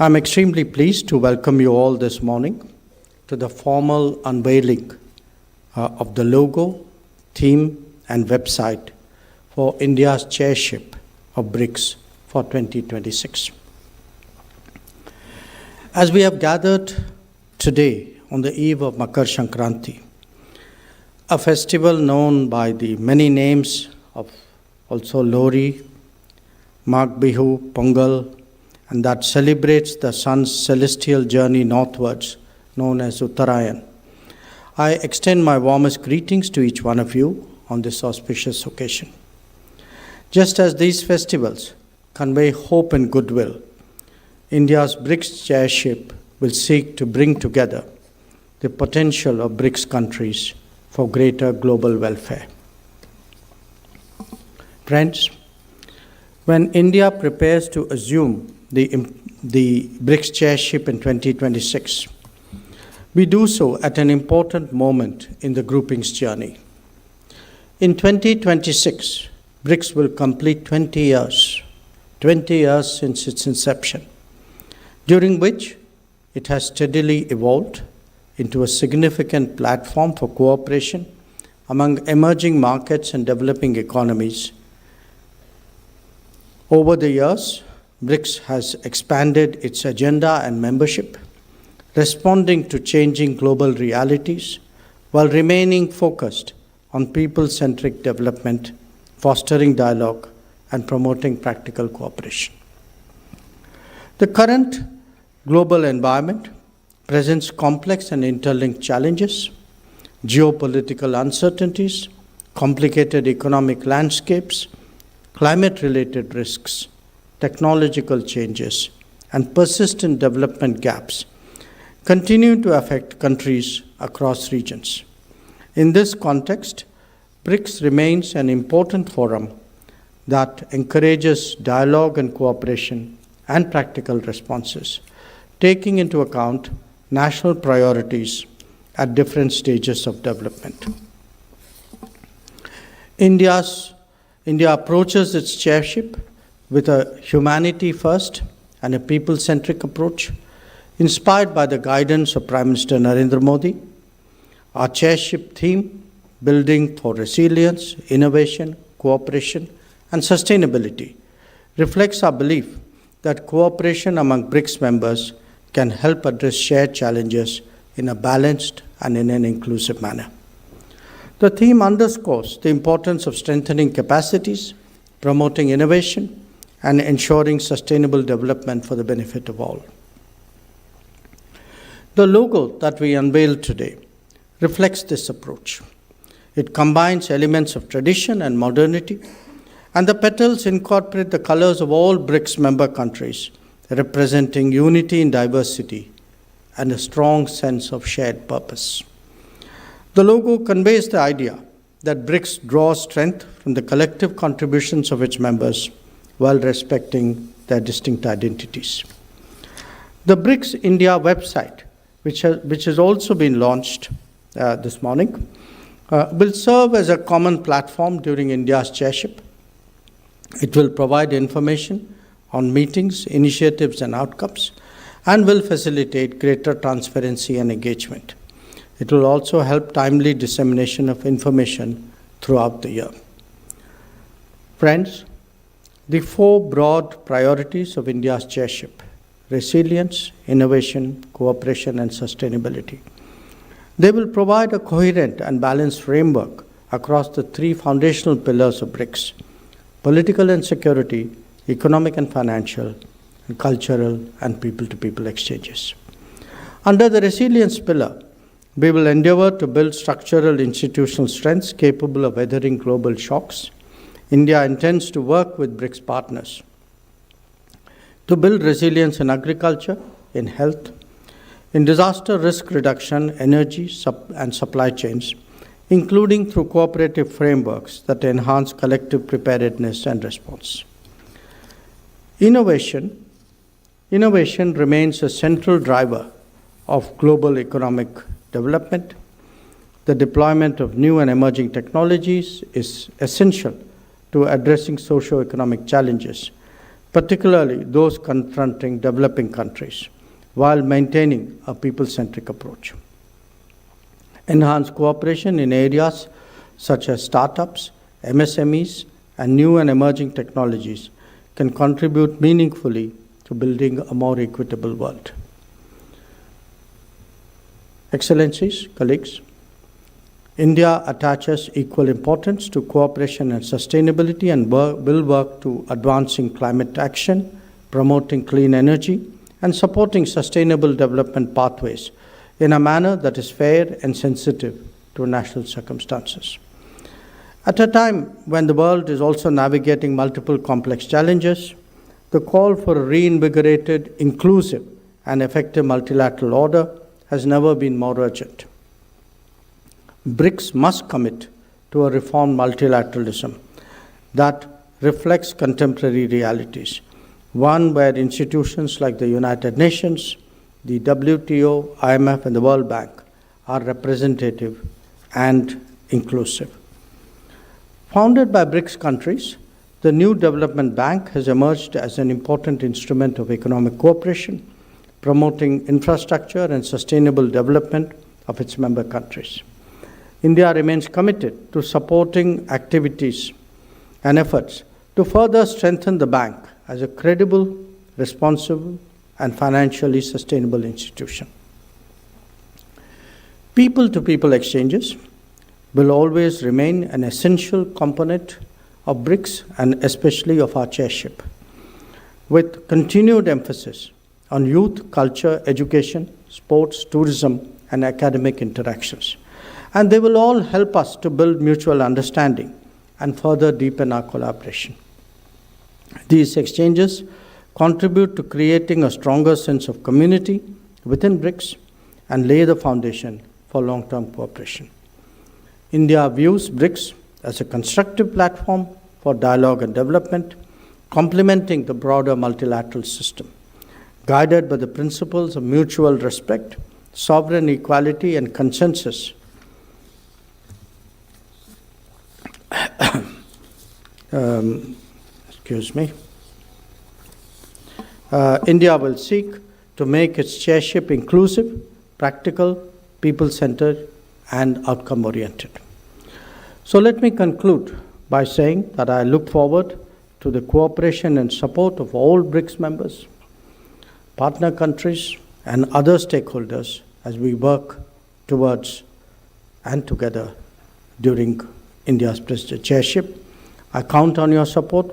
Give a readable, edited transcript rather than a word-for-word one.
I'm extremely pleased to welcome you all this morning to the formal unveiling of the logo, theme, and website for India's chairship of BRICS for 2026. As we have gathered today on the eve of Makar Sankranti, a festival known by the many names of also Lohri, Magh Bihu, Pongal, and that celebrates the sun's celestial journey northwards, known as Uttarayan. I extend my warmest greetings to each one of you on this auspicious occasion. Just as these festivals convey hope and goodwill, India's BRICS chairship will seek to bring together the potential of BRICS countries for greater global welfare. Friends, when India prepares to assume the BRICS chairship in 2026, we do so at an important moment in the grouping's journey. In 2026, BRICS will complete 20 years since its inception, during which it has steadily evolved into a significant platform for cooperation among emerging markets and developing economies. Over the years, BRICS has expanded its agenda and membership, responding to changing global realities while remaining focused on people-centric development, fostering dialogue, and promoting practical cooperation. The current global environment presents complex and interlinked challenges, geopolitical uncertainties, complicated economic landscapes, climate-related risks, technological changes, and persistent development gaps continue to affect countries across regions. In this context, BRICS remains an important forum that encourages dialogue and cooperation and practical responses, taking into account national priorities at different stages of development. India approaches its chairship with a humanity-first and a people-centric approach, inspired by the guidance of Prime Minister Narendra Modi. Our chairship theme, Building for Resilience, Innovation, Cooperation, and Sustainability, reflects our belief that cooperation among BRICS members can help address shared challenges in a balanced and in an inclusive manner. The theme underscores the importance of strengthening capacities, promoting innovation, and ensuring sustainable development for the benefit of all. The logo that we unveiled today reflects this approach. It combines elements of tradition and modernity, and the petals incorporate the colors of all BRICS member countries, representing unity in diversity and a strong sense of shared purpose. The logo conveys the idea that BRICS draws strength from the collective contributions of its members while respecting their distinct identities. The BRICS India website, which has also been launched this morning, will serve as a common platform during India's chairship. It will provide information on meetings, initiatives, and outcomes, and will facilitate greater transparency and engagement. It will also help timely dissemination of information throughout the year. Friends, the four broad priorities of India's chairship: resilience, innovation, cooperation, and sustainability. They will provide a coherent and balanced framework across the three foundational pillars of BRICS: political and security, economic and financial, and cultural and people-to-people exchanges. Under the resilience pillar, we will endeavor to build structural institutional strengths capable of weathering global shocks. India intends to work with BRICS partners to build resilience in agriculture, in health, in disaster risk reduction, energy, and supply chains, including through cooperative frameworks that enhance collective preparedness and response. Innovation remains a central driver of global economic development. The deployment of new and emerging technologies is essential to addressing socio-economic challenges, particularly those confronting developing countries, while maintaining a people-centric approach. Enhanced cooperation in areas such as startups, MSMEs, and new and emerging technologies can contribute meaningfully to building a more equitable world. Excellencies, colleagues, India attaches equal importance to cooperation and sustainability and will work to advancing climate action, promoting clean energy, and supporting sustainable development pathways in a manner that is fair and sensitive to national circumstances. At a time when the world is also navigating multiple complex challenges, the call for a reinvigorated, inclusive, and effective multilateral order has never been more urgent. BRICS must commit to a reformed multilateralism that reflects contemporary realities, one where institutions like the United Nations, the WTO, IMF, and the World Bank are representative and inclusive. Founded by BRICS countries, the new Development Bank has emerged as an important instrument of economic cooperation, promoting infrastructure and sustainable development of its member countries. India remains committed to supporting activities and efforts to further strengthen the bank as a credible, responsible, and financially sustainable institution. People-to-people exchanges will always remain an essential component of BRICS and especially of our chairship, with continued emphasis on youth, culture, education, sports, tourism, and academic interactions. And they will all help us to build mutual understanding and further deepen our collaboration. These exchanges contribute to creating a stronger sense of community within BRICS and lay the foundation for long-term cooperation. India views BRICS as a constructive platform for dialogue and development, complementing the broader multilateral system, guided by the principles of mutual respect, sovereign equality, and consensus. India will seek to make its chairship inclusive, practical, people-centered, and outcome-oriented. So let me conclude by saying that I look forward to the cooperation and support of all BRICS members, partner countries, and other stakeholders as we work towards and together during India's chairship. I count on your support.